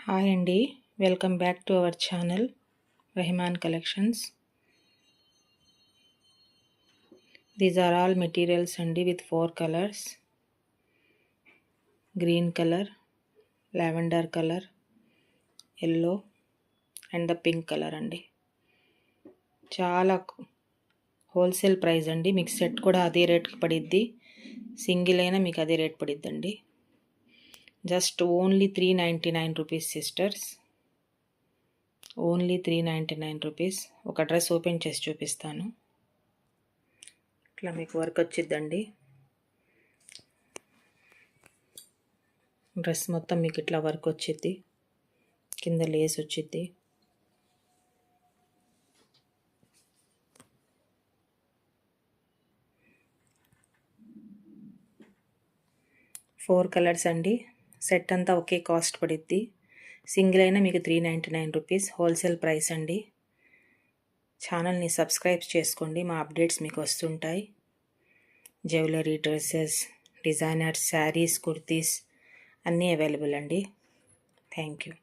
Hi అండి, welcome back to our channel Rehman collections. These are all materials అండి with 4 colours: green colour, lavender colour, yellow and the pink colour అండి. చాలా wholesale price అండి. మీకు set కూడా అదే రేట్కి పడిద్ది, సింగిల్ అయినా మీకు అదే రేట్ పడిద్దండి. Just only 399 rupees sisters, only 399 rupees. ఒక డ్రెస్ ఓపెన్ చేసి చూపిస్తాను. ఇట్లా మీకు వర్క్ వచ్చిద్దండి. డ్రెస్ మొత్తం మీకు ఇట్లా వర్క్ వచ్చిద్ది, కింద లేస్ వచ్చిద్ది. ఫోర్ కలర్స్ అండి. సెట్ అంతా ఒకే కాస్ట్ పడిద్ది, సింగిల్ అయినా మీకు 399 రూపీస్. హోల్సేల్ ప్రైస్ అండి. ఛానల్ని సబ్స్క్రైబ్ చేసుకోండి, మా అప్డేట్స్ మీకు వస్తుంటాయి. Jewellery, dresses, designer saris, kurtis అన్నీ అవైలబుల్ అండి. Thank you.